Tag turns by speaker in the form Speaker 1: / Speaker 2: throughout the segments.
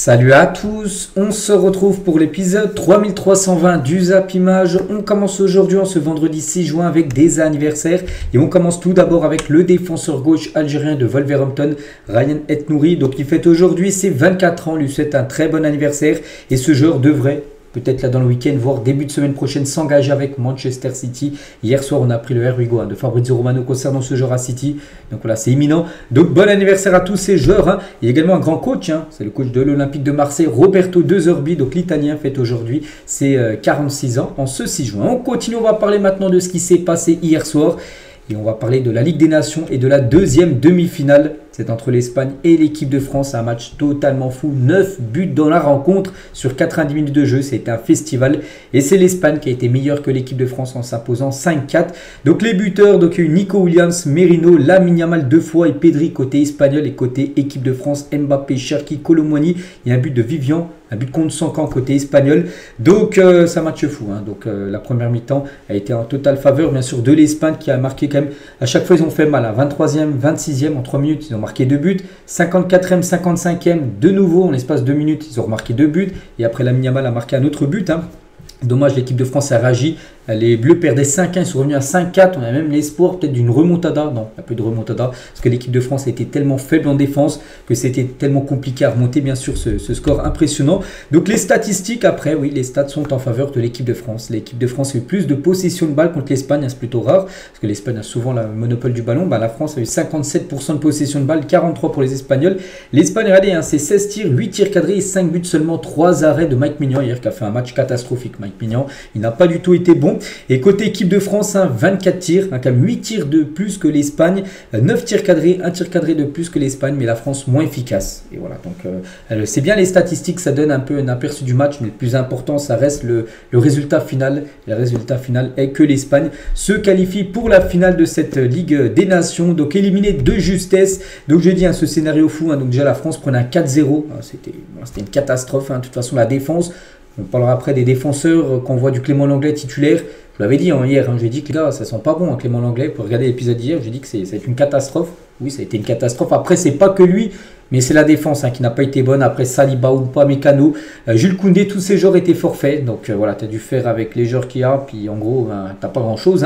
Speaker 1: Salut à tous, on se retrouve pour l'épisode 3320 du Zap Image. On commence aujourd'hui en ce vendredi 6 juin avec des anniversaires et on commence tout d'abord avec le défenseur gauche algérien de Wolverhampton, Ryan Aït-Nouri. Donc il fête aujourd'hui ses 24 ans, lui souhaite un très bon anniversaire et ce joueur devrait peut-être là dans le week-end, voire début de semaine prochaine, s'engager avec Manchester City. Hier soir, on a pris le Erwigo de Fabrizio Romano concernant ce joueur à City. Donc voilà, c'est imminent. Donc bon anniversaire à tous ces joueurs. Il y a également un grand coach, c'est le coach de l'Olympique de Marseille, Roberto De Zerbi. Donc l'Italien fête aujourd'hui ses 46 ans en ce 6 juin. On continue, on va parler maintenant de ce qui s'est passé hier soir. Et on va parler de la Ligue des Nations et de la deuxième demi-finale. C'est entre l'Espagne et l'équipe de France. Un match totalement fou. 9 buts dans la rencontre sur 90 minutes de jeu. C'était un festival. Et c'est l'Espagne qui a été meilleure que l'équipe de France en s'imposant 5-4. Donc les buteurs, il y a eu Nico Williams, Merino, Lamine Yamal 2 fois et Pedri côté espagnol. Et côté équipe de France, Mbappé, Cherki, Kolo Muani. Il y a un but de Vivian. Un but contre Sankan côté espagnol. Donc c'est un match fou. Donc la première mi-temps a été en totale faveur bien sûr de l'Espagne qui a marqué quand même. À chaque fois ils ont fait mal. 23e, 26e en 3 minutes ils ont marqué 2 buts. 54e, 55e de nouveau en l'espace de 2 minutes ils ont remarqué 2 buts. Et après Lamine Yamal a marqué un autre but. Dommage, l'équipe de France a réagi. Les Bleus perdaient 5-1, ils sont revenus à 5-4. On a même l'espoir peut-être d'une remontada. Non, un peu de remontada. Parce que l'équipe de France a été tellement faible en défense que c'était tellement compliqué à remonter, bien sûr, ce score impressionnant. Donc les statistiques, après, oui, les stats sont en faveur de l'équipe de France. L'équipe de France a eu plus de possession de balle contre l'Espagne. C'est plutôt rare. Parce que l'Espagne a souvent le monopole du ballon. La France a eu 57% de possession de balle, 43% pour les Espagnols. L'Espagne, regardez, c'est 16 tirs, 8 tirs cadrés et 5 buts seulement. 3 arrêts de Mike Maignan hier qui a fait un match catastrophique. Mike Maignan, il n'a pas du tout été bon. Et côté équipe de France, 24 tirs, quand même 8 tirs de plus que l'Espagne, 9 tirs cadrés, 1 tir cadré de plus que l'Espagne, mais la France moins efficace. Et voilà, donc c'est bien les statistiques, ça donne un peu un aperçu du match, mais le plus important, ça reste le résultat final. Et le résultat final est que l'Espagne se qualifie pour la finale de cette Ligue des Nations, donc éliminée de justesse. Donc je dis, ce scénario fou, donc déjà la France prenait un 4-0, c'était une catastrophe, de toute façon la défense. On parlera après des défenseurs qu'on voit du Clément Lenglet titulaire. Je l'avais dit hier, j'ai dit que les gars, ça sent pas bon, Clément Lenglet. Pour regarder l'épisode d'hier, j'ai dit que ça a été une catastrophe. Oui, ça a été une catastrophe. Après, c'est pas que lui, mais c'est la défense qui n'a pas été bonne. Après, Saliba ou pas Mécano, Jules Koundé, tous ces joueurs étaient forfaits. Donc voilà, tu as dû faire avec les joueurs qu'il y a. Puis en gros, t'as pas grand chose.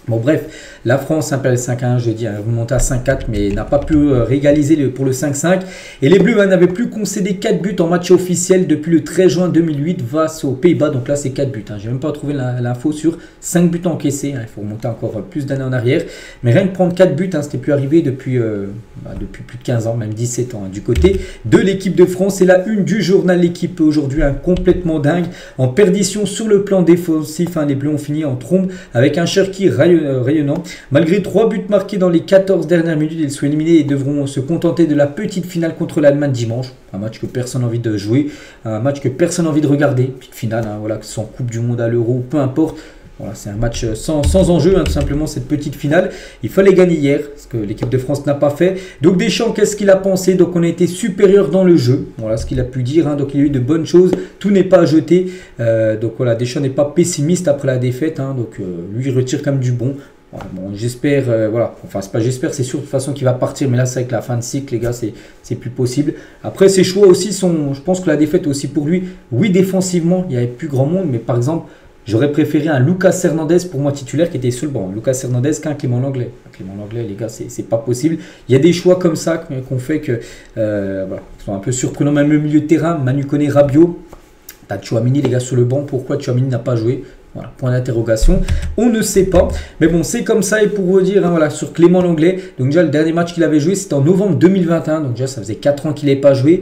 Speaker 1: Bon bref, la France perd 5-1, je dis, remonté à 5-4, mais n'a pas pu régaliser pour le 5-5. Et les Bleus n'avaient plus concédé 4 buts en match officiel depuis le 13 juin 2008 face aux Pays-Bas. Donc là, c'est 4 buts. J'ai même pas trouvé l'info sur 5 buts encaissés. Il faut remonter encore plus d'années en arrière. Mais rien que prendre 4 buts, c'était plus arrivé depuis plus de 15 ans, même 17 ans. Du côté de l'équipe de France, c'est la une du journal L'équipe aujourd'hui, complètement dingue. En perdition sur le plan défensif, les Bleus ont fini en trombe avec un Cherki rayonnant. Malgré 3 buts marqués dans les 14 dernières minutes, ils sont éliminés et devront se contenter de la petite finale contre l'Allemagne dimanche. Un match que personne n'a envie de jouer, un match que personne n'a envie de regarder. Petite finale, voilà, que ce soit en Coupe du Monde, à l'Euro, peu importe. Voilà, c'est un match sans enjeu, tout simplement, cette petite finale. Il fallait gagner hier, ce que l'équipe de France n'a pas fait. Donc Deschamps, qu'est-ce qu'il a pensé? Donc on a été supérieur dans le jeu. Voilà ce qu'il a pu dire. Donc il y a eu de bonnes choses. Tout n'est pas à jeter. Donc voilà, Deschamps n'est pas pessimiste après la défaite. Donc lui, il retire quand même du bon. Voilà, bon, j'espère, enfin c'est pas j'espère, c'est sûr de toute façon qu'il va partir. Mais là, c'est avec la fin de cycle, les gars, c'est plus possible. Après, ses choix aussi sont, je pense que la défaite est aussi pour lui. Oui, défensivement, il n'y avait plus grand monde. Mais par exemple, j'aurais préféré un Lucas Hernandez pour moi titulaire qui était sur le banc. Lucas Hernandez qu'un Clément Lenglet. Clément Lenglet, les gars, c'est pas possible. Il y a des choix comme ça qu'on fait que sont un peu surprenants. Même le milieu de terrain, Manu Koné, Rabiot. T'as Tchouaméni, les gars, sur le banc. Pourquoi Tchouaméni n'a pas joué? Voilà, point d'interrogation. On ne sait pas. Mais bon, c'est comme ça. Et pour vous dire, voilà, sur Clément Lenglet, donc déjà le dernier match qu'il avait joué, c'était en novembre 2021. Donc déjà, ça faisait 4 ans qu'il n'avait pas joué.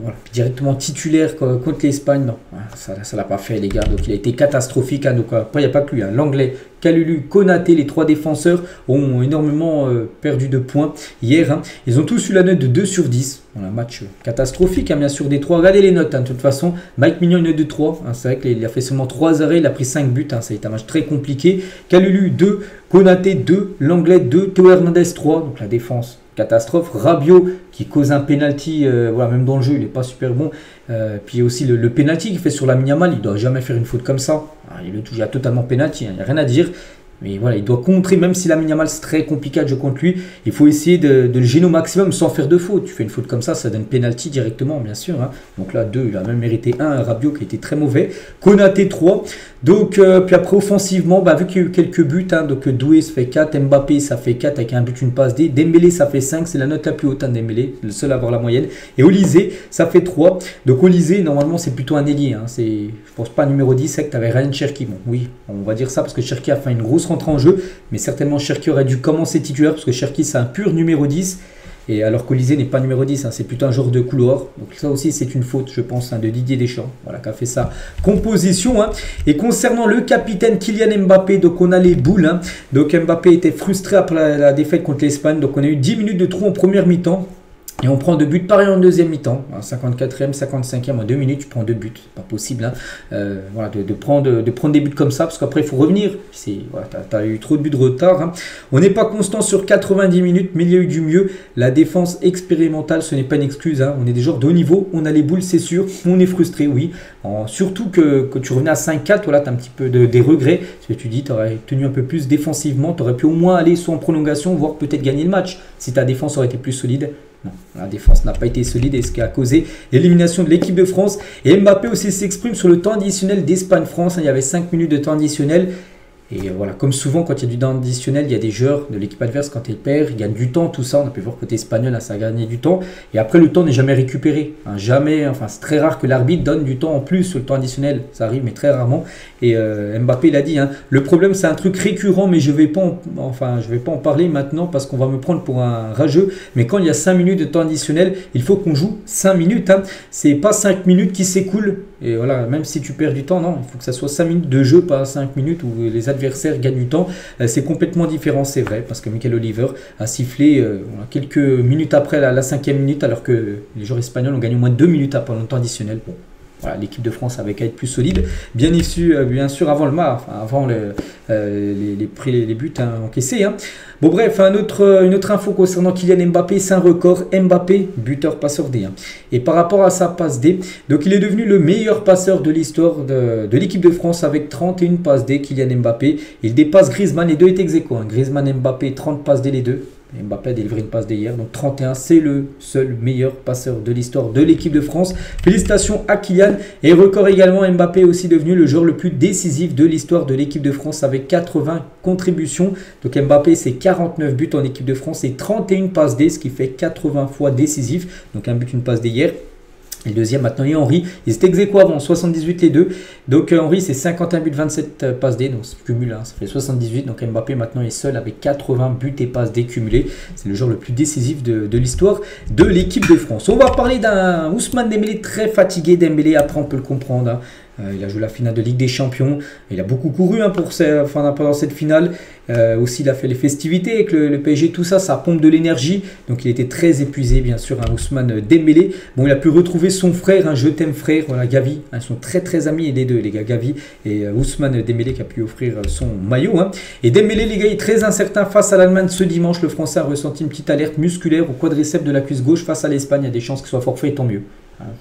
Speaker 1: Voilà, directement titulaire contre l'Espagne, non, ça l'a pas fait les gars, donc il a été catastrophique. Donc après il n'y a pas que lui, Lenglet, Kalulu, Konaté, les 3 défenseurs ont énormément perdu de points hier. Ils ont tous eu la note de 2 sur 10. Voilà, un match catastrophique, bien sûr, des 3. Regardez les notes, de toute façon. Mike Maignan, une note de 3. C'est vrai qu'il a fait seulement 3 arrêts, il a pris 5 buts. Ça a été un match très compliqué. Kalulu, 2. Konaté, 2. Lenglet, 2. Théo Hernandez, 3. Donc la défense, catastrophe. Rabiot qui cause un penalty, voilà, même dans le jeu, il n'est pas super bon. Puis aussi le penalty qu'il fait sur Lamine Yamal, il ne doit jamais faire une faute comme ça. Il a totalement penalty, il n'y a rien à dire. Mais voilà, il doit contrer, même si Lamine Yamal c'est très compliqué à jouer contre lui, il faut essayer de le gêner au maximum sans faire de faute. Tu fais une faute comme ça donne penalty directement, bien sûr. Hein. Donc là, 2, il a même mérité 1, Rabiot qui a été très mauvais. Konaté 3. Donc, puis après, offensivement, vu qu'il y a eu quelques buts, hein, donc Doué ça fait 4, Mbappé ça fait 4 avec un but, une passe D, Dembélé ça fait 5, c'est la note la plus haute, hein, Dembélé, le seul à avoir la moyenne. Et Olysée ça fait 3. Donc Olysée, normalement, c'est plutôt un ailier. Hein. Je pense pas numéro 10, c'est que tu avais Ryan Cherki. Bon, oui, on va dire ça parce que Cherki a fait une grosse rentrée en jeu, mais certainement Cherki aurait dû commencer titulaire parce que Cherki c'est un pur numéro 10. Et alors qu'Olysée n'est pas numéro 10, hein, c'est plutôt un joueur de couloir. Donc ça aussi c'est une faute, je pense, hein, de Didier Deschamps. Voilà, qui a fait sa composition. Hein. Et concernant le capitaine Kylian Mbappé, donc on a les boules. Hein. Donc Mbappé était frustré après la défaite contre l'Espagne. Donc on a eu 10 minutes de trou en première mi-temps. Et on prend 2 buts pareil en deuxième mi-temps, 54e, 55e, en 2 minutes, tu prends 2 buts, c'est pas possible. Hein. Voilà, de prendre des buts comme ça, parce qu'après il faut revenir. Voilà, tu as eu trop de buts de retard. Hein. On n'est pas constant sur 90 minutes, mais il y a eu du mieux. La défense expérimentale, ce n'est pas une excuse. Hein. On est des joueurs de haut niveau, on a les boules, c'est sûr. On est frustré, oui. Surtout que tu revenais à 5-4, voilà, tu as un petit peu des regrets. Parce que tu dis, tu aurais tenu un peu plus défensivement, tu aurais pu au moins aller soit en prolongation, voire peut-être gagner le match, si ta défense aurait été plus solide. Non, la défense n'a pas été solide et ce qui a causé l'élimination de l'équipe de France. Et Mbappé aussi s'exprime sur le temps additionnel d'Espagne-France. Il y avait 5 minutes de temps additionnel. Et voilà, comme souvent quand il y a du temps additionnel, il y a des joueurs de l'équipe adverse quand ils perdent, ils gagnent du temps, tout ça. On a pu voir côté espagnol, ça a gagné du temps. Et après, le temps n'est jamais récupéré. Hein, jamais, enfin c'est très rare que l'arbitre donne du temps en plus sur le temps additionnel. Ça arrive, mais très rarement. Et Mbappé l'a dit, hein, le problème c'est un truc récurrent, mais je vais pas en parler maintenant parce qu'on va me prendre pour un rageux. Mais quand il y a 5 minutes de temps additionnel, il faut qu'on joue 5 minutes. Hein. C'est pas 5 minutes qui s'écoulent. Et voilà, même si tu perds du temps, non, il faut que ça soit 5 minutes de jeu, pas 5 minutes où les adversaires gagnent du temps. C'est complètement différent, c'est vrai, parce que Michael Oliver a sifflé quelques minutes après la 5e minute, alors que les joueurs espagnols ont gagné au moins 2 minutes pendant le temps additionnel. Bon. Voilà, l'équipe de France avait qu'à être plus solide, bien sûr avant le match, avant les buts encaissés. Hein. Bon bref, une autre info concernant Kylian Mbappé, c'est un record. Mbappé, buteur passeur D. Hein. Et par rapport à sa passe D, donc il est devenu le meilleur passeur de l'histoire de l'équipe de France avec 31 passes D, Kylian Mbappé. Il dépasse Griezmann, les deux étaient ex-aequo. Hein. Griezmann et Mbappé, 30 passes D les deux. Mbappé a délivré une passe d'hier, donc 31, c'est le seul meilleur passeur de l'histoire de l'équipe de France. Félicitations à Kylian. Et record également, Mbappé est aussi devenu le joueur le plus décisif de l'histoire de l'équipe de France avec 80 contributions. Donc Mbappé, c'est 49 buts en équipe de France et 31 passes D, ce qui fait 80 fois décisif. Donc un but, une passe d'hier. Et le deuxième maintenant est Henry. Ils étaient ex-aequo avant, 78 les deux. Donc Henry c'est 51 buts, 27 passes D. Donc c'est cumulé, hein, ça fait 78. Donc Mbappé maintenant est seul avec 80 buts et passes D cumulés. C'est le joueur le plus décisif de l'histoire de l'équipe de France. On va parler d'un Ousmane Dembélé très fatigué. Dembélé, après on peut le comprendre. Hein. Il a joué la finale de Ligue des Champions. Il a beaucoup couru hein, pendant cette finale. Aussi, il a fait les festivités avec le PSG. Tout ça, ça pompe de l'énergie. Donc, il était très épuisé, bien sûr, hein, Ousmane Dembélé. Bon, il a pu retrouver son frère, un je t'aime frère, voilà, Gavi. Hein, ils sont très, très amis, les deux, les gars, Gavi et Ousmane Dembélé qui a pu offrir son maillot. Hein. Et Dembélé, les gars, il est très incertain face à l'Allemagne ce dimanche. Le Français a ressenti une petite alerte musculaire au quadriceps de la cuisse gauche face à l'Espagne. Il y a des chances qu'il soit forfait, et tant mieux.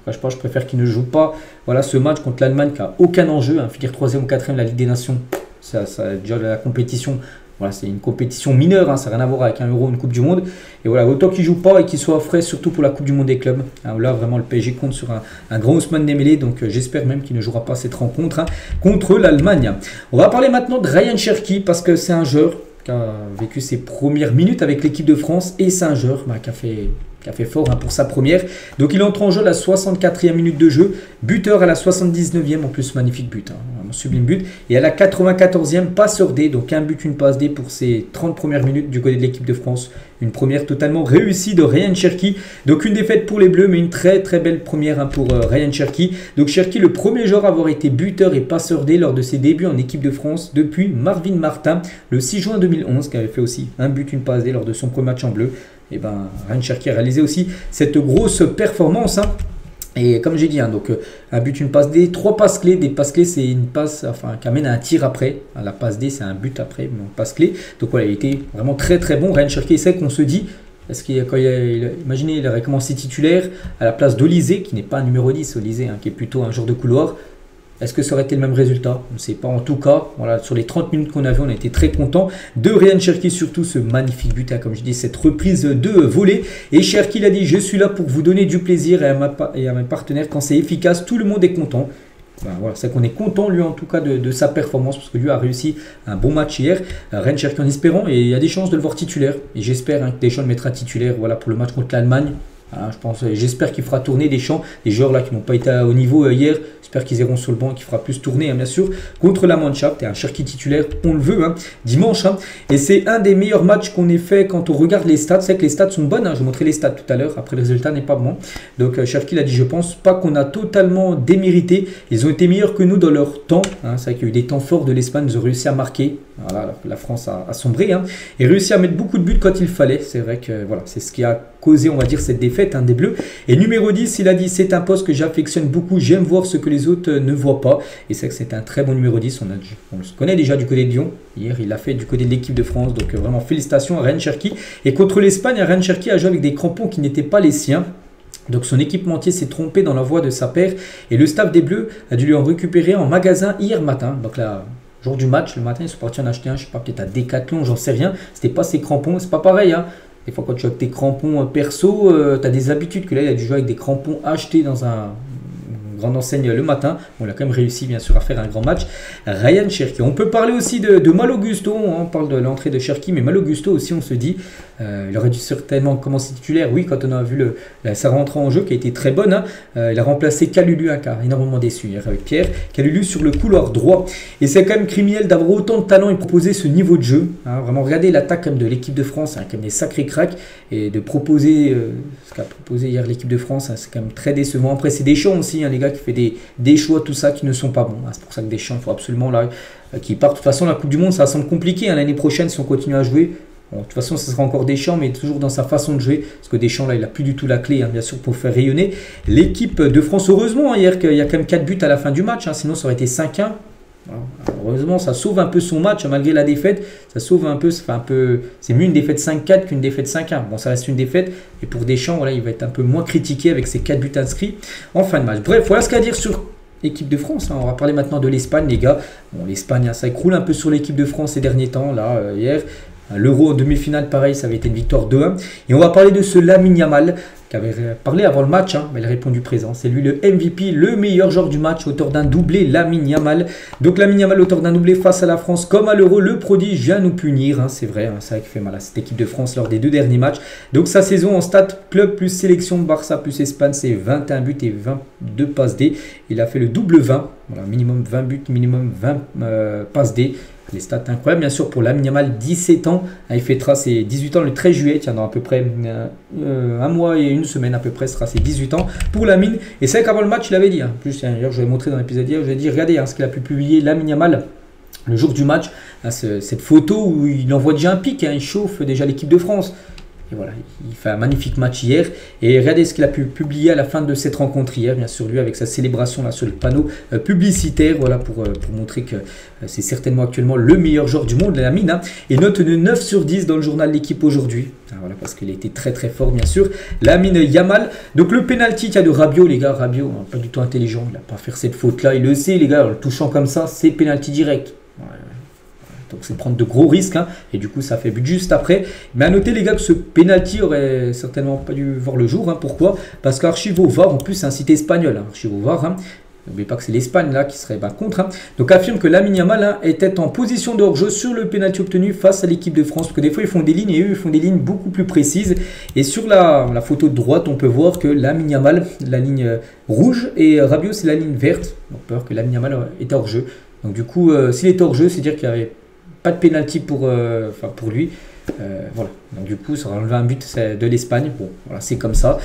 Speaker 1: Je préfère qu'il ne joue pas ce match contre l'Allemagne qui n'a aucun enjeu. Hein, finir 3e ou 4e de la Ligue des Nations, ça déjà la compétition. Voilà, c'est une compétition mineure, hein, ça n'a rien à voir avec un Euro ou une Coupe du Monde. Et voilà, autant qu'il ne joue pas et qu'il soit frais, surtout pour la Coupe du Monde des clubs. Hein, là, vraiment, le PSG compte sur un grand Ousmane Dembélé. Donc, j'espère même qu'il ne jouera pas cette rencontre contre l'Allemagne. On va parler maintenant de Ryan Cherki parce que c'est un joueur qui a vécu ses premières minutes avec l'équipe de France et c'est un joueur qui a fait fort hein, pour sa première. Donc il entre en jeu à la 64e minute de jeu, buteur à la 79e, en plus magnifique but, hein, un sublime but. Et à la 94e, passeur D, donc un but, une passe D pour ses 30 premières minutes du côté de l'équipe de France. Une première totalement réussie de Ryan Cherki. Donc une défaite pour les Bleus, mais une très très belle première hein, pour Ryan Cherki. Donc Cherki, le premier joueur à avoir été buteur et passeur D lors de ses débuts en équipe de France depuis Marvin Martin, le 6 juin 2011, qui avait fait aussi un but, une passe D lors de son premier match en bleu. Et ben Ryan Cherki a réalisé aussi cette grosse performance. Hein. Et comme j'ai dit, hein, donc un but, une passe D, 3 passes clés. Des passes clés, c'est une passe qui amène à un tir après. La passe D, c'est un but après, mais passe clé. Donc voilà, il était vraiment très très bon. Ryan Cherki, c'est qu'on se dit, parce imaginez, il aurait commencé titulaire à la place d'Olysée, qui n'est pas un numéro 10, Olysée, hein, qui est plutôt un joueur de couloir. Est-ce que ça aurait été le même résultat? On ne sait pas. En tout cas, voilà, sur les 30 minutes qu'on avait, on a été très contents de Ryan Cherki, surtout ce magnifique but, hein, comme je dis, cette reprise de volée. Et Cherki il a dit, je suis là pour vous donner du plaisir et à mes partenaires quand c'est efficace, tout le monde est content. Ben voilà, c'est qu'on est content lui en tout cas de sa performance parce que lui a réussi un bon match hier, Ryan Cherki en espérant, et il y a des chances de le voir titulaire et j'espère que Deschamps le mettra titulaire voilà, pour le match contre l'Allemagne. Voilà, j'espère qu'il fera tourner Deschamps, des joueurs là qui n'ont pas été au niveau hier, j'espère qu'ils iront sur le banc, qu'il fera plus tourner hein, bien sûr, contre la Mannschaft, et un Cherki titulaire, on le veut, hein, dimanche, hein, et c'est un des meilleurs matchs qu'on ait fait quand on regarde les stats, c'est que les stats sont bonnes, hein, je vais montrer les stats tout à l'heure, après le résultat n'est pas bon, donc Cherki l'a dit, je pense pas qu'on a totalement démérité, ils ont été meilleurs que nous dans leur temps, hein, c'est vrai qu'il y a eu des temps forts de l'Espagne, ils ont réussi à marquer, voilà, alors que la France a sombré, hein, et réussi à mettre beaucoup de buts quand il fallait, c'est vrai que voilà, c'est ce qui a causé, on va dire, cette défaite hein, des Bleus. Et numéro 10, il a dit, c'est un poste que j'affectionne beaucoup, j'aime voir ce que les autres ne voient pas. Et c'est vrai que c'est un très bon numéro 10, on le connaît déjà du côté de Lyon. Hier, il l'a fait du côté de l'équipe de France, donc vraiment félicitations à Ryan Cherki. Et contre l'Espagne, Ryan Cherki a joué avec des crampons qui n'étaient pas les siens. Donc son équipementier s'est trompé dans l'envoi de sa paire et le staff des Bleus a dû lui en récupérer en magasin hier matin. Donc là, jour du match, le matin, ils sont partis en acheter un, je sais pas, peut-être à Decathlon, j'en sais rien. C'était pas ses crampons, c'est pas pareil, hein. Des fois, quand tu as tes crampons perso, tu as des habitudes que là, il a dû jouer avec des crampons achetés dans une grande enseigne le matin. Bon, il a quand même réussi, bien sûr, à faire un grand match. Ryan Cherki. On peut parler aussi de Malo Gusto. On parle de l'entrée de Cherki, mais Malo Gusto aussi, on se dit, il aurait dû certainement commencer titulaire. Oui, quand on a vu sa rentrée en jeu qui a été très bonne, hein, il a remplacé Kalulu, qui a énormément déçu hier avec Pierre. Kalulu sur le couloir droit. Et c'est quand même criminel d'avoir autant de talent et proposer ce niveau de jeu. Hein. Vraiment, regardez l'attaque de l'équipe de France, hein, quand même des sacrés cracks. Et de proposer ce qu'a proposé hier l'équipe de France, hein, c'est quand même très décevant. Après, c'est Deschamps aussi, hein, les gars, qui fait des choix, tout ça, qui ne sont pas bons. Hein. C'est pour ça que Deschamps, il faut absolument là, qu'il parte. De toute façon, la Coupe du Monde, ça semble compliqué. Hein, l'année prochaine, si on continue à jouer. Bon, de toute façon, ce sera encore Deschamps, mais toujours dans sa façon de jouer. Parce que Deschamps, là, il n'a plus du tout la clé, hein, bien sûr, pour faire rayonner l'équipe de France. Heureusement, hein, hier, qu'il y a quand même 4 buts à la fin du match. Hein, sinon, ça aurait été 5-1. Voilà. Heureusement, ça sauve un peu son match, hein, malgré la défaite. Ça sauve un peu, c'est mieux une défaite 5-4 qu'une défaite 5-1. Bon, ça reste une défaite. Et pour Deschamps, voilà, il va être un peu moins critiqué avec ses 4 buts inscrits en fin de match. Bref, voilà ce qu'il y a à dire sur l'équipe de France. Hein. On va parler maintenant de l'Espagne, les gars. Bon, l'Espagne, hein, ça écroule un peu sur l'équipe de France ces derniers temps. Là, hier. L'Euro en demi-finale, pareil, ça avait été une victoire 2-1. Et on va parler de ce Lamine Yamal qui avait parlé avant le match, hein, mais il a répondu présent. C'est lui le MVP, le meilleur joueur du match, auteur d'un doublé, Lamine Yamal. Donc Lamine Yamal, auteur d'un doublé face à la France, comme à l'Euro, le prodige vient nous punir. Hein, c'est vrai, hein, c'est vrai qu'il fait mal à cette équipe de France lors des 2 derniers matchs. Donc sa saison en stade, club plus sélection, Barça plus Espagne, c'est 21 buts et 22 passes D. Il a fait le double 20, voilà, minimum 20 buts, minimum 20 passes D. Les stats incroyables, bien sûr, pour Lamine Yamal, 17 ans. Il fêtera ses 18 ans le 13 juillet, tiens, dans à peu près un mois et une semaine à peu près, ce sera ses 18 ans pour Lamine. Et c'est vrai qu'avant le match, il avait dit, hein, plus d'ailleurs, je l'ai montré dans l'épisode hier, je lui ai dit, regardez hein, ce qu'il a pu publier Lamine Yamal le jour du match, hein, cette photo où il envoie déjà un pic, hein, il chauffe déjà l'équipe de France. Et voilà, il fait un magnifique match hier. Et regardez ce qu'il a pu publier à la fin de cette rencontre hier, bien sûr, lui avec sa célébration là sur le panneau publicitaire, voilà, pour montrer que c'est certainement actuellement le meilleur joueur du monde, Lamine. Hein, et note de 9 sur 10 dans le journal L'équipe aujourd'hui. Voilà, parce qu'il a été très très fort, bien sûr. Lamine Yamal. Donc le penalty qu'il y a de Rabiot, les gars, Rabiot, hein, pas du tout intelligent, il n'a pas à faire cette faute là, il le sait, les gars, en le touchant comme ça, c'est penalty direct. Ouais. Donc c'est prendre de gros risques, hein, et du coup ça fait but juste après. Mais à noter les gars que ce penalty aurait certainement pas dû voir le jour. Hein. Pourquoi? Parce qu'Archivo VAR, en plus c'est un site espagnol, hein, Archivo VAR. Hein. N'oubliez pas que c'est l'Espagne là qui serait contre. Hein. Donc affirme que Lamine Yamal hein, était en position de hors-jeu sur le penalty obtenu face à l'équipe de France. Parce que des fois ils font des lignes et eux ils font des lignes beaucoup plus précises. Et sur la photo de droite on peut voir que Lamine Yamal, la ligne rouge, et Rabiot c'est la ligne verte. Donc peur que Lamine Yamal était hors-jeu. Donc du coup s'il est hors-jeu, c'est dire qu'il n'y avait pas de pénalty pour lui. Voilà. Donc du coup, ça aura enlevé un but de l'Espagne. Bon, voilà, c'est comme ça.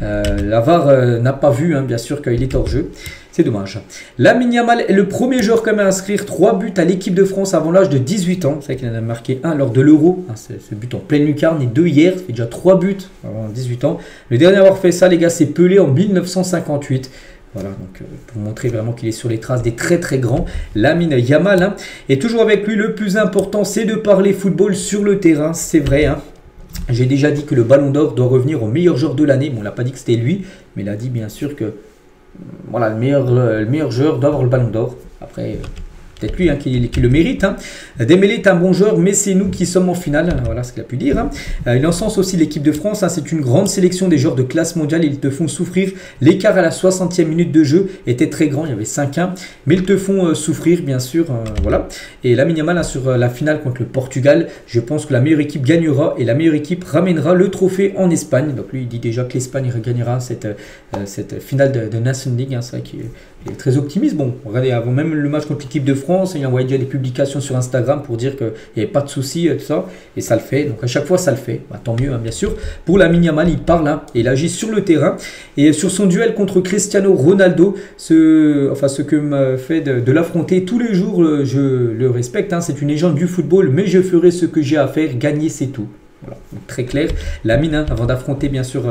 Speaker 1: La VAR n'a pas vu, hein, bien sûr, qu'il est hors jeu. C'est dommage. Lamine Yamal est le premier joueur quand même à inscrire 3 buts à l'équipe de France avant l'âge de 18 ans. C'est vrai qu'il en a marqué un lors de l'Euro. Hein, ce but en pleine lucarne et 2 hier. Ça fait déjà 3 buts avant 18 ans. Le dernier à avoir fait ça, les gars, c'est Pelé en 1958. Voilà, donc pour montrer vraiment qu'il est sur les traces des très très grands, Lamine Yamal. Hein. Et toujours avec lui, le plus important, c'est de parler football sur le terrain, c'est vrai. Hein. J'ai déjà dit que le Ballon d'Or doit revenir au meilleur joueur de l'année. Bon, on l'a pas dit que c'était lui, mais il a dit bien sûr que voilà, le meilleur joueur doit avoir le ballon d'or. Après, peut-être lui qui le mérite. Dembélé est un bon joueur, mais c'est nous qui sommes en finale. Voilà ce qu'il a pu dire. Il encense aussi l'équipe de France. C'est une grande sélection des joueurs de classe mondiale. Ils te font souffrir. L'écart à la 60e minute de jeu était très grand. Il y avait 5-1. Mais ils te font souffrir, bien sûr. Voilà. Et Lamine Yamal, sur la finale contre le Portugal, je pense que la meilleure équipe gagnera et la meilleure équipe ramènera le trophée en Espagne. Donc lui, il dit déjà que l'Espagne gagnera cette finale de Nations League. C'est vrai qu'il est très optimiste. Bon, regardez, avant même le match contre l'équipe de France, il a envoyé déjà des publications sur Instagram pour dire qu'il n'y avait pas de soucis, tout ça, et ça le fait. Donc à chaque fois, ça le fait. Tant mieux, bien sûr. Pour Lamine Yamal, il parle et il agit sur le terrain. Et sur son duel contre Cristiano Ronaldo, ce que me fait de l'affronter tous les jours, je le respecte. C'est une légende du football, mais je ferai ce que j'ai à faire. Gagner, c'est tout. Voilà, donc très clair. Lamine, avant d'affronter bien sûr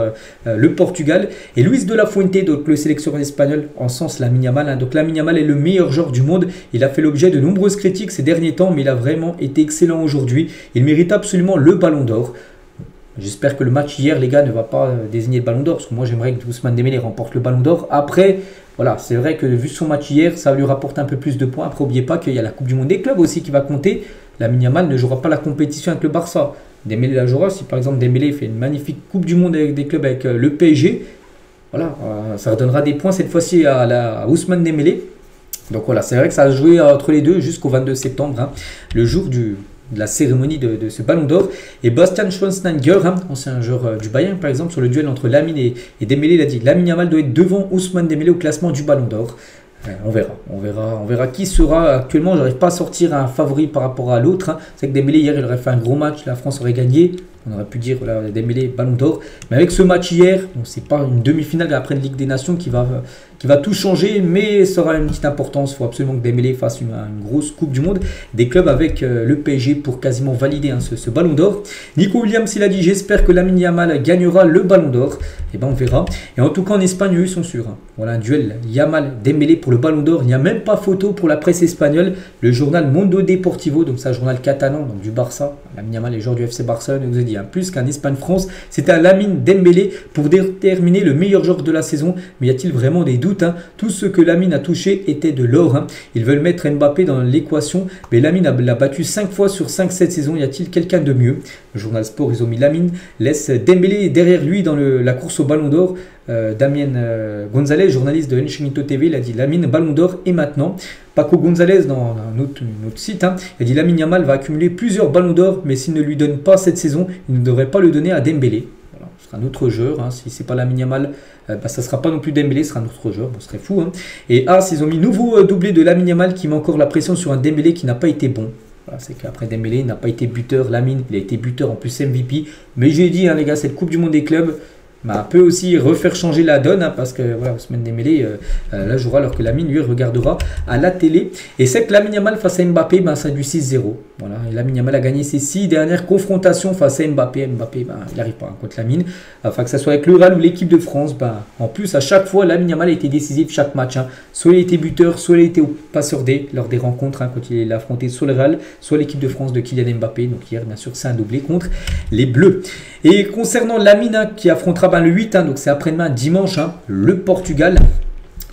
Speaker 1: le Portugal. Et Luis de la Fuente, donc le sélectionneur espagnol, encense Lamine Yamal. Donc Lamine Yamal est le meilleur joueur du monde. Il a fait l'objet de nombreuses critiques ces derniers temps, mais il a vraiment été excellent aujourd'hui. Il mérite absolument le ballon d'or. J'espère que le match hier, les gars, ne va pas désigner le ballon d'or, parce que moi j'aimerais que Ousmane Dembélé remporte le ballon d'or. Après, voilà, c'est vrai que vu son match hier, ça va lui rapporter un peu plus de points. Après, n'oubliez pas qu'il y a la Coupe du Monde des clubs aussi qui va compter. Lamine Yamal ne jouera pas la compétition avec le Barça. Dembélé la jouera. Si par exemple Dembélé fait une magnifique Coupe du Monde avec des clubs avec le PSG, voilà, ça redonnera des points cette fois-ci à Ousmane Dembélé. Donc voilà, c'est vrai que ça a joué entre les deux jusqu'au 22 septembre, le jour de la cérémonie de ce ballon d'or. Et Bastian Schweinsteiger, ancien joueur du Bayern par exemple, sur le duel entre Lamine et Dembélé, il a dit Lamine Yamal doit être devant Ousmane Dembélé au classement du ballon d'or. On verra qui sera. Actuellement, j'arrive pas à sortir un favori par rapport à l'autre. C'est que Dembélé hier, il aurait fait un gros match, la France aurait gagné. On aurait pu dire voilà, Dembélé ballon d'or. Mais avec ce match hier, c'est pas une demi-finale après une Ligue des Nations qui va tout changer, mais ça aura une petite importance. Il faut absolument que Dembélé fasse une grosse Coupe du Monde des clubs avec le PSG pour quasiment valider ce ballon d'or. Nico Williams, il a dit j'espère que Lamine Yamal gagnera le ballon d'or. Et ben on verra. Et en tout cas en Espagne, eux ils sont sûrs. Voilà un duel Yamal-Dembélé pour le ballon d'or. Il n'y a même pas photo pour la presse espagnole. Le journal Mundo Deportivo, donc c'est un journal catalan, donc du Barça. Lamine Yamal, les joueurs du FC Barcelone, vous a dit plus qu'un Espagne-France. C'était un Lamine Dembélé pour déterminer le meilleur joueur de la saison. Mais y a-t-il vraiment des doutes? Tout ce que Lamine a touché était de l'or. Ils veulent mettre Mbappé dans l'équation, mais Lamine l'a battu 5 fois sur 5 cette saison. Y a-t-il quelqu'un de mieux? Le journal Sport, ils ont mis Lamine, laisse Dembélé derrière lui dans la course au ballon d'or. Damien Gonzalez, journaliste de Enchimito TV, il a dit Lamine ballon d'or et maintenant. Paco Gonzalez dans un autre site, il a dit Lamine Yamal va accumuler plusieurs ballons d'or, mais s'il ne lui donne pas cette saison, il ne devrait pas le donner à Dembélé. Voilà, ce sera un autre joueur. Si c'est pas Lamine Yamal, ça ne sera pas non plus Dembélé, ce sera un autre joueur. Bon, ce serait fou. Et ils ont mis nouveau doublé de Lamine Yamal qui met encore la pression sur un Dembélé qui n'a pas été bon. Voilà, c'est qu'après Dembélé il n'a pas été buteur. Lamine, il a été buteur en plus MVP. Mais j'ai dit, les gars, cette Coupe du Monde des clubs peut aussi refaire changer la donne parce que voilà, Ousmane Dembélé là jouera alors que Lamine lui regardera à la télé. Et c'est que Lamine Yamal face à Mbappé, ça a du 6-0. Voilà, et Lamine Yamal a gagné ses 6 dernières confrontations face à Mbappé. Mbappé, il n'arrive pas contre Lamine. Enfin que ce soit avec le Real ou l'équipe de France, en plus à chaque fois Lamine Yamal a été décisif chaque match. Soit il était buteur, soit il était au passeur D lors des rencontres quand il a affronté soit le Real, soit l'équipe de France de Kylian Mbappé. Donc hier bien sûr c'est un doublé contre les Bleus. Et concernant Lamine qui affrontera le 8, donc c'est après-demain dimanche, le Portugal.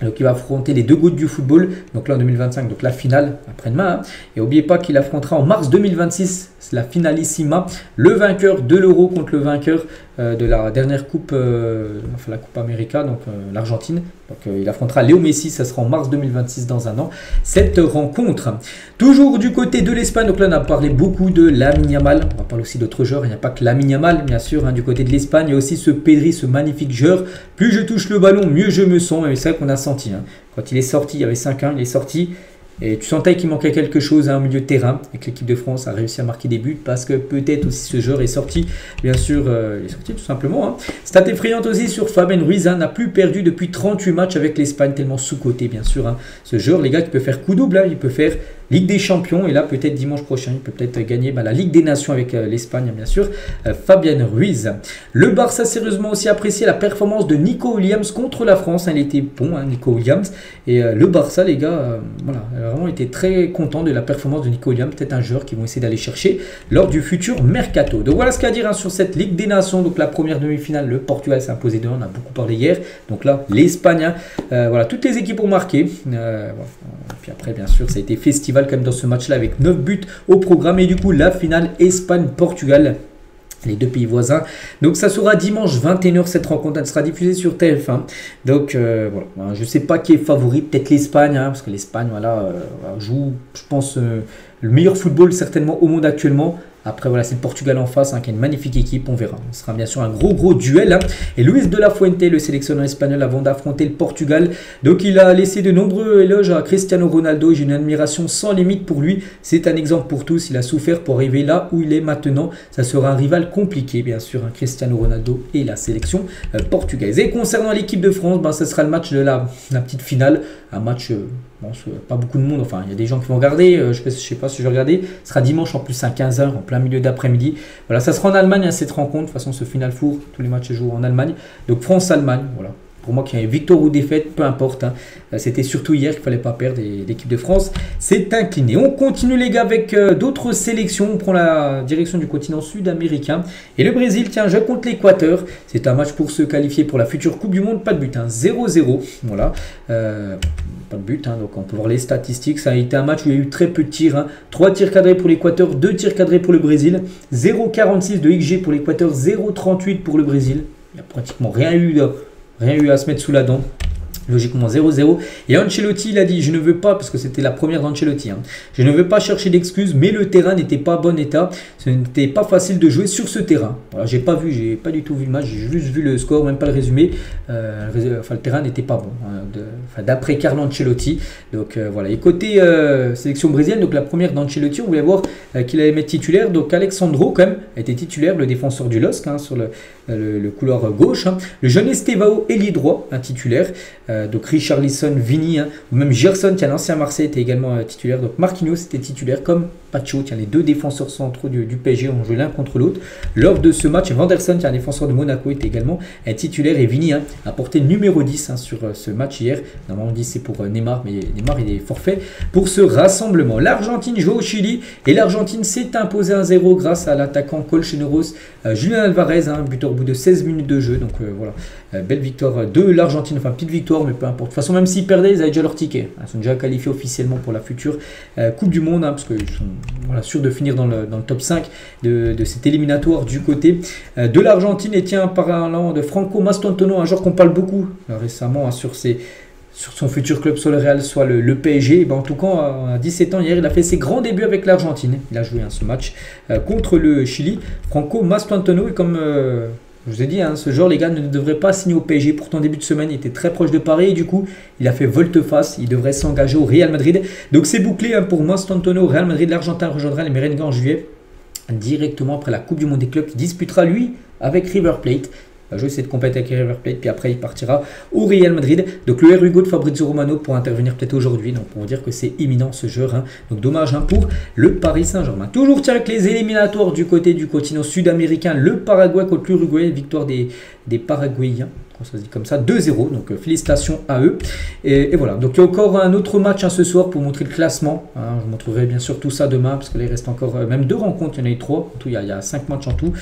Speaker 1: Donc il va affronter les deux gouttes du football, donc là en 2025, donc la finale après-demain. Et n'oubliez pas qu'il affrontera en mars 2026, c'est la finalissima, le vainqueur de l'Euro contre le vainqueur de la dernière coupe, la Coupe América, donc l'Argentine. Donc il affrontera Léo Messi, ça sera en mars 2026 dans un an, cette rencontre. Toujours du côté de l'Espagne, donc là on a parlé beaucoup de Lamine Yamal, on va parler aussi d'autres joueurs, il n'y a pas que Lamine Yamal bien sûr, du côté de l'Espagne, il y a aussi ce Pedri, ce magnifique joueur. Plus je touche le ballon, mieux je me sens, et c'est vrai qu'on a senti, quand il est sorti, il y avait 5-1, il est sorti, et tu sentais qu'il manquait quelque chose au milieu de terrain, et que l'équipe de France a réussi à marquer des buts, parce que peut-être aussi ce joueur est sorti, bien sûr, il est sorti tout simplement. Stat effrayante aussi sur Fabien Ruiz, n'a plus perdu depuis 38 matchs avec l'Espagne, tellement sous-coté bien sûr. Ce joueur, les gars, qui peut faire coup double, il peut faire Ligue des Champions. Et là, peut-être dimanche prochain, il peut peut-être gagner la Ligue des Nations avec l'Espagne, bien sûr. Fabian Ruiz. Le Barça, sérieusement aussi apprécié la performance de Nico Williams contre la France. Il était bon, Nico Williams. Et le Barça, les gars, voilà, a vraiment été très content de la performance de Nico Williams. Peut-être un joueur qu'ils vont essayer d'aller chercher lors du futur mercato. Donc voilà ce qu'il y a à dire sur cette Ligue des Nations. Donc la première demi-finale, le Portugal s'est imposé 2-1. On a beaucoup parlé hier. Donc là, l'Espagne, voilà, toutes les équipes ont marqué. Voilà. Puis après, bien sûr, ça a été festival quand même dans ce match-là avec 9 buts au programme. Et du coup, la finale Espagne-Portugal. Les deux pays voisins. Donc ça sera dimanche 21h cette rencontre. Elle sera diffusée sur TF1. Donc voilà. Je ne sais pas qui est favori. Peut-être l'Espagne. Parce que l'Espagne joue, je pense, le meilleur football certainement au monde actuellement. Après, voilà, c'est le Portugal en face, qui est une magnifique équipe, on verra. Ce sera bien sûr un gros duel. Et Luis de la Fuente, le sélectionneur espagnol, avant d'affronter le Portugal. Donc, il a laissé de nombreux éloges à Cristiano Ronaldo. J'ai une admiration sans limite pour lui. C'est un exemple pour tous. Il a souffert pour arriver là où il est maintenant. Ça sera un rival compliqué, bien sûr, Cristiano Ronaldo et la sélection portugaise. Et concernant l'équipe de France, ce sera le match de la petite finale. Un match... pas beaucoup de monde, enfin il y a des gens qui vont regarder, je sais pas si je vais regarder, ce sera dimanche en plus à 15h, en plein milieu d'après-midi. Voilà, ça sera en Allemagne cette rencontre, de toute façon ce Final Four, tous les matchs se jouent en Allemagne. Donc France-Allemagne, voilà. Pour moi, qu'il y ait victoire ou défaite, peu importe. C'était surtout hier qu'il ne fallait pas perdre et l'équipe de France s'est inclinée. On continue les gars avec d'autres sélections. On prend la direction du continent sud-américain. Et le Brésil, tiens, joue contre l'Équateur. C'est un match pour se qualifier pour la future Coupe du Monde. Pas de but, 0-0. Voilà. Pas de but, donc on peut voir les statistiques. Ça a été un match où il y a eu très peu de tirs. 3 tirs cadrés pour l'Équateur, 2 tirs cadrés pour le Brésil. 0,46 de XG pour l'Équateur, 0,38 pour le Brésil. Il n'y a pratiquement rien eu à se mettre sous la dent. Logiquement 0-0. Et Ancelotti, il a dit, je ne veux pas, parce que c'était la première d'Ancelotti, je ne veux pas chercher d'excuses, mais le terrain n'était pas en bon état. Ce n'était pas facile de jouer sur ce terrain. Voilà, j'ai pas du tout vu le match, j'ai juste vu le score, même pas le résumé. Le terrain n'était pas bon, d'après Carlo Ancelotti. Donc voilà. Et côté sélection brésilienne, donc la première d'Ancelotti, on voulait voir qu'il allait mettre titulaire. Donc Alexandro, quand même, était titulaire, le défenseur du LOSC, sur le couloir gauche. Le jeune Estevao, ailier droit, titulaire. Donc Richarlison, Vini, ou même Gerson, l'ancien Marseille, était également titulaire. Donc Marquinhos était titulaire, comme Pacho, les deux défenseurs centraux du PSG ont joué l'un contre l'autre. Lors de ce match, Vanderson, un défenseur de Monaco, était également titulaire. Et Vini a porté numéro 10 sur ce match hier. Normalement, on dit c'est pour Neymar, mais Neymar il est forfait pour ce rassemblement. L'Argentine joue au Chili et l'Argentine s'est imposée 1-0 grâce à l'attaquant Colchoneros, Julian Alvarez, buteur au bout de 16 minutes de jeu. Donc voilà, belle victoire de l'Argentine, enfin petite victoire, mais peu importe. De toute façon, même s'ils perdaient, ils avaient déjà leur ticket. Ils sont déjà qualifiés officiellement pour la future Coupe du Monde, parce qu'ils sont sûrs de finir dans le top 5 de cette éliminatoire du côté de l'Argentine. Et tiens, parlant de Franco Mastantuono, un joueur qu'on parle beaucoup récemment sur son futur club, soit le Real, soit le PSG. En tout cas, à 17 ans, hier, il a fait ses grands débuts avec l'Argentine. Il a joué ce match contre le Chili. Franco Mastantuono, et comme je vous ai dit, ce joueur, les gars, ne devrait pas signer au PSG. Pourtant, début de semaine, il était très proche de Paris. Et du coup, il a fait volte-face. Il devrait s'engager au Real Madrid. Donc, c'est bouclé pour Mastantuono. Real Madrid, l'Argentin rejoindra les Merengues en juillet, directement après la Coupe du Monde des clubs, qui disputera, lui, avec River Plate. Il va jouer cette compétition avec River Plate, puis après il partira au Real Madrid. Donc le Hugo de Fabrizio Romano pour intervenir peut-être aujourd'hui, donc pour dire que c'est imminent ce joueur. Donc dommage pour le Paris Saint-Germain. Toujours tiens avec les éliminatoires du côté du continent sud-américain, le Paraguay contre l'Uruguay, victoire des Paraguayens. Ça se dit comme ça, 2-0, donc félicitations à eux. Et voilà, donc il y a encore un autre match ce soir pour montrer le classement. Je vous montrerai bien sûr tout ça demain, parce que là il reste encore même 2 rencontres, il y en a eu 3, en tout il y a 5 matchs en tout.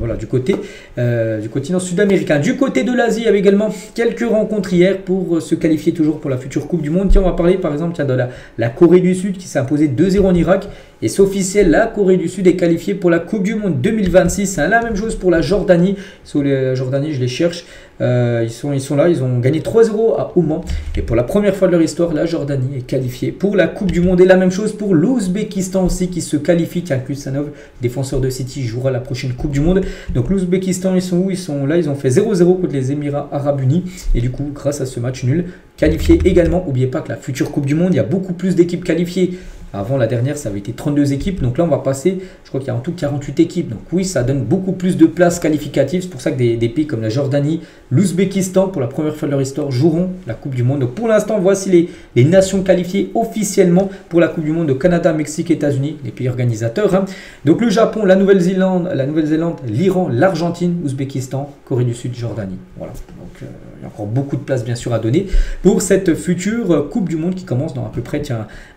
Speaker 1: Voilà, du côté du continent sud-américain. Du côté de l'Asie, il y avait également quelques rencontres hier pour se qualifier toujours pour la future Coupe du Monde. Tiens, on va parler par exemple de la Corée du Sud qui s'est imposée 2-0 en Irak. Et c'est officiel, la Corée du Sud est qualifiée pour la Coupe du Monde 2026. C'est la même chose pour la Jordanie. Sur la Jordanie, je les cherche. Ils sont là, ils ont gagné 3-0 à Oman. Et pour la première fois de leur histoire, la Jordanie est qualifiée pour la Coupe du Monde. Et la même chose pour l'Ouzbékistan aussi qui se qualifie. Tiens, Kusanov, défenseur de City, jouera la prochaine Coupe du Monde. Donc l'Ouzbékistan, ils sont où? Ils sont là, ils ont fait 0-0 contre les Émirats Arabes Unis. Et du coup, grâce à ce match nul, qualifié également. N'oubliez pas que la future Coupe du Monde, il y a beaucoup plus d'équipes qualifiées Avant la dernière, ça avait été 32 équipes. Donc là, on va passer, je crois qu'il y a en tout 48 équipes. Donc oui, ça donne beaucoup plus de places qualificatives. C'est pour ça que des pays comme la Jordanie, l'Ouzbékistan, pour la première fois de leur histoire, joueront la Coupe du Monde. Donc pour l'instant, voici les nations qualifiées officiellement pour la Coupe du Monde au Canada, Mexique, États-Unis, les pays organisateurs. Hein. Donc le Japon, la Nouvelle-Zélande, l'Iran, l'Argentine, Ouzbékistan, Corée du Sud, Jordanie. Voilà. Donc il y a encore beaucoup de places bien sûr à donner pour cette future Coupe du Monde qui commence dans à peu près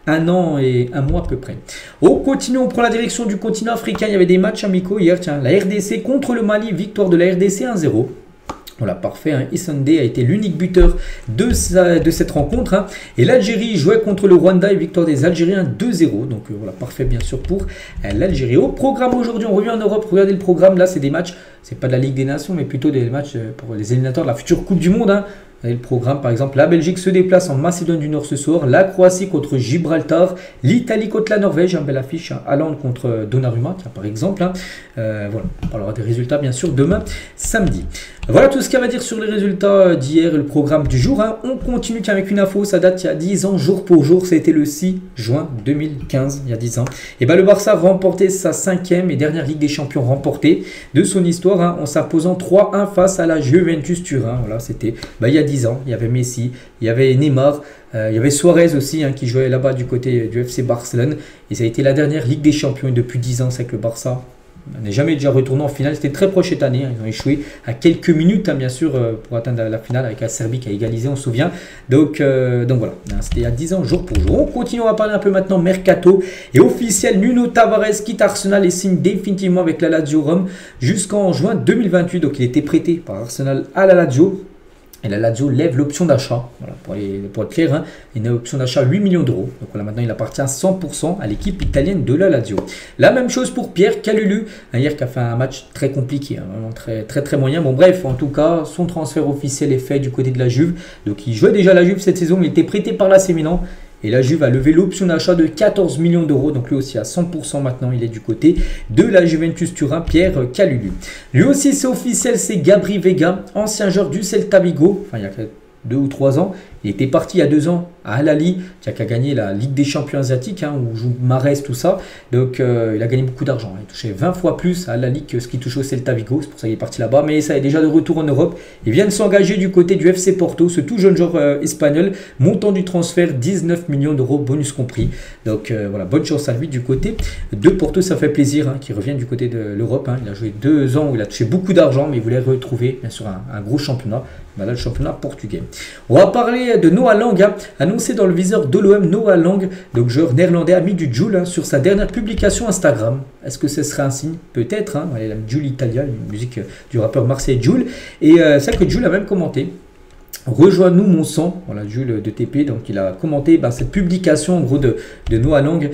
Speaker 1: un an et un mois à peu près. On continue, on prend la direction du continent africain. Il y avait des matchs amicaux hier. Tiens, la RDC contre le Mali, victoire de la RDC 1-0. Voilà, parfait. Hein. Issandé a été l'unique buteur de cette rencontre. Hein. Et l'Algérie jouait contre le Rwanda et victoire des Algériens 2-0. Donc voilà, parfait bien sûr pour l'Algérie. Au programme aujourd'hui, on revient en Europe. Regardez le programme. Là, c'est des matchs, c'est pas de la Ligue des Nations, mais plutôt des matchs pour les éliminatoires de la future Coupe du Monde. Hein. Et le programme, par exemple, la Belgique se déplace en Macédoine du Nord ce soir, la Croatie contre Gibraltar, l'Italie contre la Norvège, une belle affiche, hein. Hollande contre Donnarumma, tiens, par exemple. Hein. Voilà, on parlera des résultats bien sûr demain, samedi. Voilà tout ce qu'il y a à dire sur les résultats d'hier et le programme du jour. Hein. On continue avec une info, ça date il y a 10 ans, jour pour jour, c'était le 6 juin 2015, il y a 10 ans. Et ben, le Barça a remporté sa 5e et dernière Ligue des Champions remportée de son histoire, hein, en s'imposant 3-1 face à la Juventus Turin. Voilà, c'était il y a 10 ans, il y avait Messi, il y avait Neymar, il y avait Suarez aussi hein, qui jouait là-bas du côté du FC Barcelone. Et ça a été la dernière Ligue des Champions et depuis 10 ans, c'est que le Barça n'est jamais déjà retourné en finale. C'était très proche cette année, hein. Ils ont échoué à quelques minutes hein, bien sûr pour atteindre la finale avec la Serbie qui a égalisé, on se souvient. Donc voilà, c'était il y a 10 ans jour pour jour. On continue, on va parler un peu maintenant Mercato. Et officiel, Nuno Tavares quitte Arsenal et signe définitivement avec la Lazio Rome jusqu'en juin 2028. Donc il était prêté par Arsenal à la Lazio. Et la Lazio lève l'option d'achat, voilà, pour être clair, hein, une option d'achat 8 millions d'euros. Donc voilà, maintenant il appartient à 100% à l'équipe italienne de la Lazio. La même chose pour Pierre Kalulu, hier qui a fait un match très compliqué, hein, vraiment très moyen. Bon bref, en tout cas, son transfert officiel est fait du côté de la Juve. Donc il jouait déjà la Juve cette saison, mais il était prêté par l'AC Milan. Et la Juve a levé l'option d'achat de 14 millions d'euros. Donc lui aussi à 100% maintenant, il est du côté de la Juventus Turin, Pierre Kalulu. Lui aussi c'est officiel, c'est Gabri Veiga, ancien joueur du Celta Vigo. Enfin il y a 2 ou 3 ans. Il était parti il y a 2 ans à Al Ahly, qui a gagné la Ligue des Champions asiatiques, hein, où joue Mahrez, tout ça. Donc il a gagné beaucoup d'argent. Il touchait 20 fois plus à Al Ahly que ce qu'il touche au Celta Vigo. C'est pour ça qu'il est parti là-bas. Mais ça est déjà de retour en Europe. Il vient de s'engager du côté du FC Porto, ce tout jeune joueur espagnol. Montant du transfert 19 millions d'euros, bonus compris. Donc voilà, bonne chance à lui du côté de Porto. Ça fait plaisir hein, qu'il revienne du côté de l'Europe. Hein. Il a joué 2 ans où il a touché beaucoup d'argent, mais il voulait retrouver bien sûr un gros championnat. Là, le championnat portugais. On va parler de Noah Lang, hein, annoncé dans le viseur de l'OM. Noah Lang, donc joueur néerlandais, ami du Jul, hein, sur sa dernière publication Instagram. Est-ce que ce serait un signe? Peut-être. Hein, la Jul Italia, une musique du rappeur marseillais Jul. Et celle que Jul a même commenté. Rejoins-nous mon sang, voilà Jules de TP, donc il a commenté cette publication en gros de Noah Lang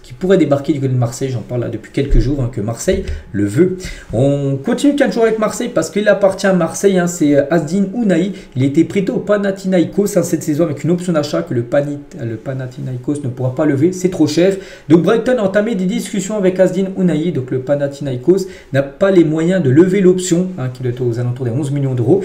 Speaker 1: qui pourrait débarquer du côté de Marseille. J'en parle là depuis quelques jours hein, que Marseille le veut. On continue toujours avec Marseille parce qu'il appartient à Marseille, hein, c'est Azdin Ounahi. Il a été prêté au Panathinaikos hein, cette saison avec une option d'achat que le Panathinaikos ne pourra pas lever, c'est trop cher. Donc Brighton a entamé des discussions avec Azdin Ounahi, donc le Panathinaikos n'a pas les moyens de lever l'option hein, qui doit être aux alentours des 11 millions d'euros.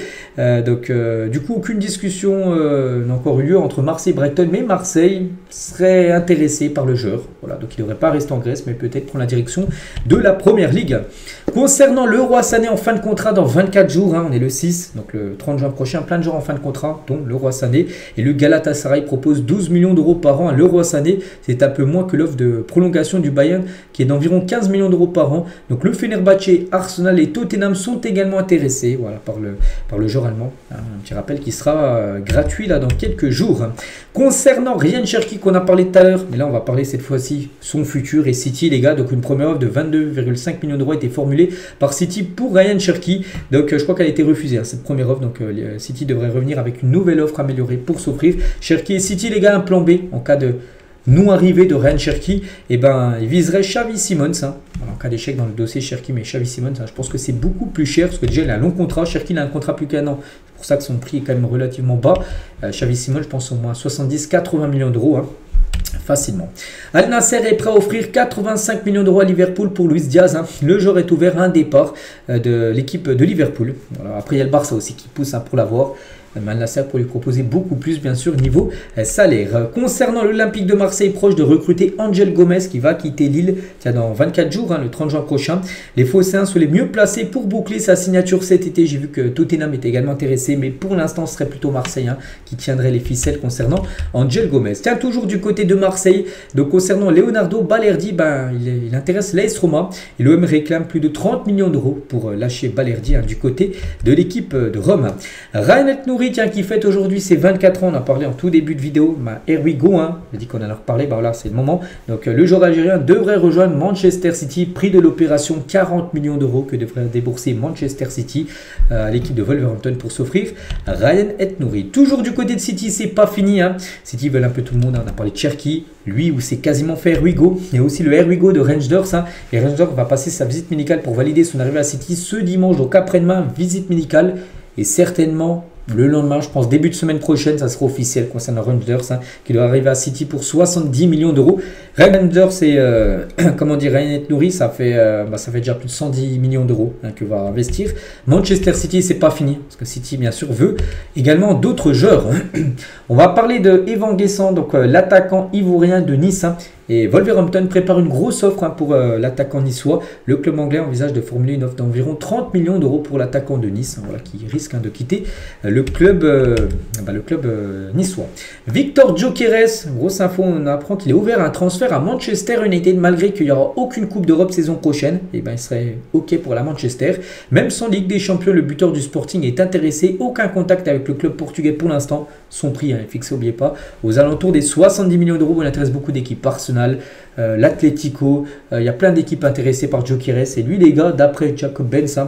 Speaker 1: Du coup, aucune discussion n'a encore eu lieu entre Marseille et Brighton, mais Marseille serait intéressé par le joueur. Voilà, donc il ne devrait pas rester en Grèce, mais peut-être prendre la direction de la Première Ligue. Concernant le Leroy Sané en fin de contrat dans 24 jours, hein, on est le 6, donc le 30 juin prochain, plein de joueurs en fin de contrat, dont le Leroy Sané. Et le Galatasaray propose 12 millions d'euros par an à Leroy Sané. C'est un peu moins que l'offre de prolongation du Bayern, qui est d'environ 15 millions d'euros par an. Donc le Fenerbahçe, Arsenal et Tottenham sont également intéressés voilà, par le joueur allemand. Un petit rappel qui sera gratuit là dans quelques jours. Concernant Ryan Cherki qu'on a parlé tout à l'heure, mais là on va parler cette fois-ci son futur et City les gars. Donc une première offre de 22,5 millions d'euros a été formulée par City pour Ryan Cherki. Donc je crois qu'elle a été refusée hein, cette première offre. Donc City devrait revenir avec une nouvelle offre améliorée pour s'offrir. Cherki et City les gars, un plan B en cas de non-arrivée de Ryan Cherki, et il viserait Xavi Simons. Hein. Alors, en cas d'échec dans le dossier Cherki, mais Xavi Simons, hein, je pense que c'est beaucoup plus cher parce que déjà il a un long contrat. Cherki il a un contrat plus qu'un an. C'est pour ça que son prix est quand même relativement bas. Xavi Simons, je pense au moins 70-80 millions d'euros. Hein. Facilement. Al Nasser est prêt à offrir 85 millions d'euros à Liverpool pour Luis Diaz. Hein. Le joueur est ouvert à un départ de l'équipe de Liverpool. Voilà. Après, il y a le Barça aussi qui pousse hein, pour l'avoir. Al Nassr pour lui proposer beaucoup plus, bien sûr, niveau salaire. Concernant l'Olympique de Marseille, proche de recruter Angel Gomez qui va quitter Lille dans 24 jours, le 30 juin prochain. Les Phocéens sont les mieux placés pour boucler sa signature cet été. J'ai vu que Tottenham était également intéressé, mais pour l'instant, ce serait plutôt Marseille qui tiendrait les ficelles concernant Angel Gomez. Tiens, toujours du côté de Marseille, donc concernant Leonardo Balerdi, il intéresse l'AS Roma et l'OM réclame plus de 30 millions d'euros pour lâcher Balerdi du côté de l'équipe de Rome. Ryan El-Nouri, qui fête aujourd'hui ses 24 ans, on en a parlé en tout début de vidéo. Here we go, j'ai dit qu'on allait en reparler, voilà, c'est le moment. Donc le joueur algérien devrait rejoindre Manchester City, prix de l'opération 40 millions d'euros que devrait débourser Manchester City à l'équipe de Wolverhampton pour s'offrir Ryan El-Nouri. Toujours du côté de City, c'est pas fini. City veulent un peu tout le monde, on a parlé de Cherki, lui où c'est quasiment fait Here we go. Il y a aussi le Here we go de Rangers, et Rangers va passer sa visite médicale pour valider son arrivée à City ce dimanche, donc après-demain, visite médicale, et certainement le lendemain, je pense début de semaine prochaine, ça sera officiel concernant Rangers, qui doit arriver à City pour 70 millions d'euros. Rangers, c'est comment dire, Ryan El-Nouri, ça fait déjà plus de 110 millions d'euros que va investir. Manchester City, c'est pas fini, parce que City, bien sûr, veut également d'autres joueurs. On va parler de Evan Guessant, donc l'attaquant ivoirien de Nice. Et Wolverhampton prépare une grosse offre pour l'attaquant niçois. Le club anglais envisage de formuler une offre d'environ 30 millions d'euros pour l'attaquant de Nice, qui risque de quitter le club niçois. Victor Gyökeres, grosse info, on apprend qu'il est ouvert à un transfert à Manchester United malgré qu'il n'y aura aucune Coupe d'Europe saison prochaine. Il serait OK pour la Manchester. Même sans Ligue des Champions, le buteur du Sporting est intéressé. Aucun contact avec le club portugais pour l'instant. Son prix est fixé, n'oubliez pas, aux alentours des 70 millions d'euros. Il intéresse beaucoup d'équipes. Arsenal, l'Atlético, il y a plein d'équipes intéressées par Gyökeres. Et lui, les gars, d'après Jacob Benz,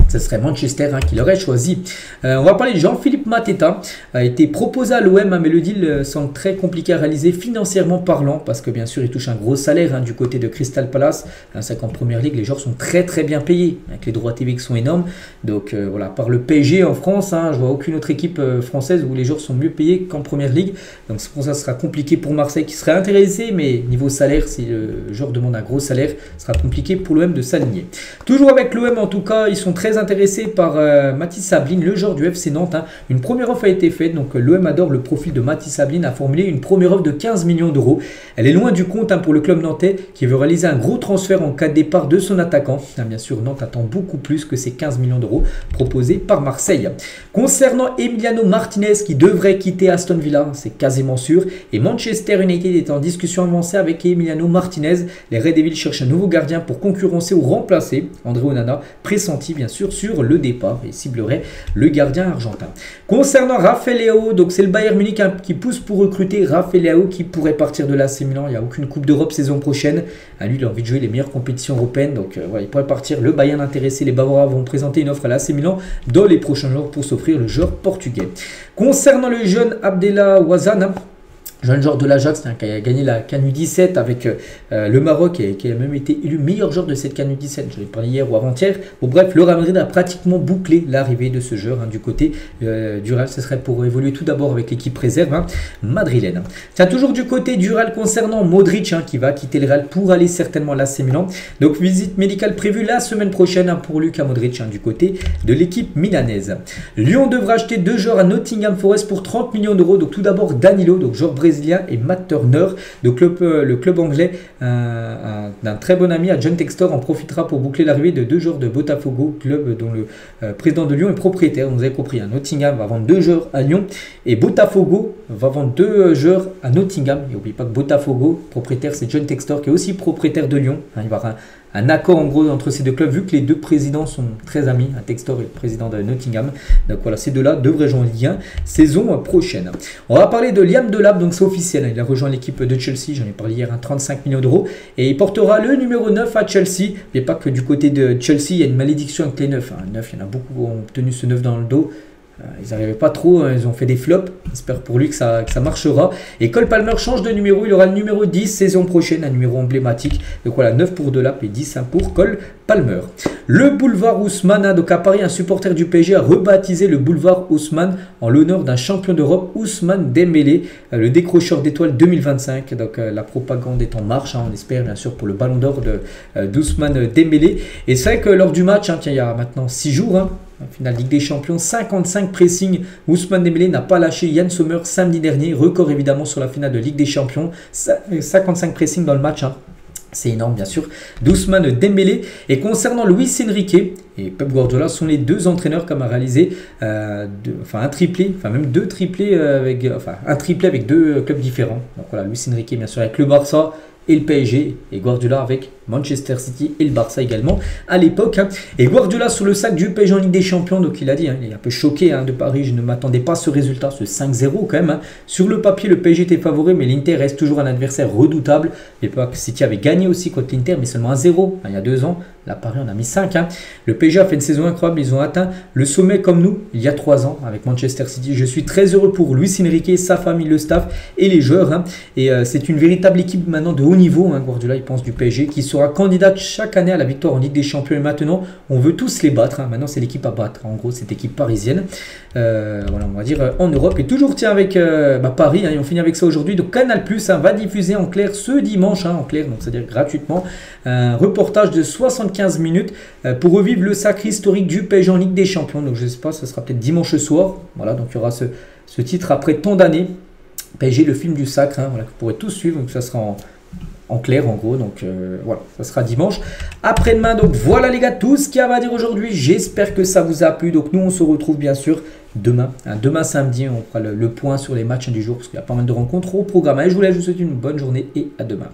Speaker 1: ce serait Manchester qui l'aurait choisi. On va parler de Jean-Philippe Mateta. A été proposé à l'OM, mais le deal semble très compliqué à réaliser financièrement parlant, parce que bien sûr il touche un gros salaire du côté de Crystal Palace. C'est qu'en première ligue, les joueurs sont très bien payés, avec les droits TV qui sont énormes. Donc voilà, par le PSG en France, je vois aucune autre équipe française où les joueurs sont mieux payés qu'en première ligue. Donc c'est pour ça que ce sera compliqué pour Marseille qui serait intéressé, mais niveau salaire, si le joueur demande un gros salaire, ce sera compliqué pour l'OM de s'aligner. Toujours avec l'OM en tout cas, ils sont très intéressés par Mathis Sablin, le joueur du FC Nantes. Une première offre a été faite, donc l'OM adore le profil de Mathis Sablin, a formulé une première offre de 15 millions d'euros. Elle est loin du compte pour le club nantais qui veut réaliser un gros transfert en cas de départ de son attaquant. Bien sûr, Nantes attend beaucoup plus que ces 15 millions d'euros proposés par Marseille. Concernant Emiliano Martinez qui devrait quitter Aston Villa, c'est quasiment sûr, et Manchester United est en discussion avancée avec Emiliano Martinez. Les Red Devils cherchent un nouveau gardien pour concurrencer ou remplacer André Onana, pressenti bien sûr sur le départ, et ciblerait le gardien argentin. Concernant Rafael Leao, donc c'est le Bayern Munich qui pousse pour recruter Rafael Leao qui pourrait partir de l'AC Milan. Il n'y a aucune Coupe d'Europe saison prochaine. Lui, il a envie de jouer les meilleures compétitions européennes, donc voilà, il pourrait partir. Le Bayern intéressé, les Bavarois vont présenter une offre à l'AC Milan dans les prochains jours pour s'offrir le joueur portugais. Concernant le jeune Abdellah Ouazzane, jeune joueur de l'Ajax qui a gagné la CAN U17 avec le Maroc et qui a même été élu meilleur joueur de cette CAN U17. Je l'ai parlé hier ou avant-hier. Bon, bref, le Real Madrid a pratiquement bouclé l'arrivée de ce joueur du côté du Real. Ce serait pour évoluer tout d'abord avec l'équipe réserve madrilène. Tiens, toujours du côté du Real concernant Modric qui va quitter le Real pour aller certainement à l'AC Milan. Donc visite médicale prévue la semaine prochaine pour Luka Modric du côté de l'équipe milanaise. Lyon devra acheter deux joueurs à Nottingham Forest pour 30 millions d'euros. Donc tout d'abord Danilo, donc joueur brésilien, et Matt Turner. Donc le club anglais d'un très bon ami à John Textor en profitera pour boucler l'arrivée de deux joueurs de Botafogo, club dont le président de Lyon est propriétaire. Vous avez compris, Nottingham va vendre deux joueurs à Lyon et Botafogo va vendre deux joueurs à Nottingham. Et n'oubliez pas que Botafogo, propriétaire, c'est John Textor qui est aussi propriétaire de Lyon. Il va y avoir un accord en gros entre ces deux clubs vu que les deux présidents sont très amis, Textor et le président de Nottingham. Donc voilà, ces deux-là devraient jouer en lien saison prochaine. On va parler de Liam Delap, donc c'est officiel, il a rejoint l'équipe de Chelsea, j'en ai parlé hier, 35 millions d'euros, et il portera le numéro 9 à Chelsea. Il n'y a pas que du côté de Chelsea, il y a une malédiction avec les 9. 9, il y en a beaucoup qui ont obtenu ce 9 dans le dos. Ils n'arrivaient pas trop, ils ont fait des flops. J'espère pour lui que ça marchera. Et Cole Palmer change de numéro, il aura le numéro 10 saison prochaine, un numéro emblématique. Donc voilà, 9 pour Delap et 10 pour Cole Palmer. Le boulevard Ousmane, donc à Paris, un supporter du PSG a rebaptisé le boulevard Ousmane en l'honneur d'un champion d'Europe, Ousmane Dembélé, le décrocheur d'étoiles 2025. Donc la propagande est en marche, on espère bien sûr pour le ballon d'or d'Ousmane Dembélé. Et c'est vrai que lors du match, il y a maintenant 6 jours, finale Ligue des Champions, 55 pressing. Ousmane Dembélé n'a pas lâché Yann Sommer samedi dernier. Record évidemment sur la finale de Ligue des Champions. 55 pressing dans le match. C'est énorme bien sûr, d'Ousmane Dembélé. Et concernant Luis Enrique et Pep Guardiola, sont les deux entraîneurs qui ont réalisé un triplé, même deux triplés un triplé avec deux clubs différents. Donc voilà, Luis Enrique bien sûr avec le Barça et le PSG, et Guardiola avec Manchester City et le Barça également à l'époque. Et Guardiola sur le sac du PSG en Ligue des Champions, donc il a dit, il est un peu choqué de Paris, je ne m'attendais pas à ce résultat, ce 5-0 quand même. Sur le papier, le PSG était favori, mais l'Inter reste toujours un adversaire redoutable. L'époque, City avait gagné aussi contre l'Inter, mais seulement 1-0, il y a 2 ans. Là, Paris en a mis 5. Le PSG a fait une saison incroyable, ils ont atteint le sommet comme nous, il y a 3 ans, avec Manchester City. Je suis très heureux pour Luis Enrique, sa famille, le staff et les joueurs. Et c'est une véritable équipe maintenant de haut niveau, Guardiola, il pense, du PSG, qui sera candidate chaque année à la victoire en Ligue des Champions. Et maintenant, on veut tous les battre. Maintenant, c'est l'équipe à battre. En gros, cette équipe parisienne. Voilà, on va dire en Europe. Et toujours, tiens, avec Paris. Et on finit avec ça aujourd'hui. Donc, Canal+ va diffuser en clair ce dimanche, en clair, donc c'est-à-dire gratuitement, un reportage de 75 minutes pour revivre le sacre historique du PSG en Ligue des Champions. Donc, je ne sais pas, ça sera peut-être dimanche soir. Voilà, donc il y aura ce titre après tant d'années. PSG, le film du sacre, voilà, que vous pourrez tous suivre. Donc, ça sera en clair en gros, donc voilà, ça sera dimanche après-demain. Donc voilà les gars, tout ce qu'il y a à dire aujourd'hui, j'espère que ça vous a plu. Donc nous on se retrouve bien sûr demain, demain samedi, on fera le point sur les matchs du jour, parce qu'il y a pas mal de rencontres au programme. Allez, je vous laisse, je vous souhaite une bonne journée et à demain.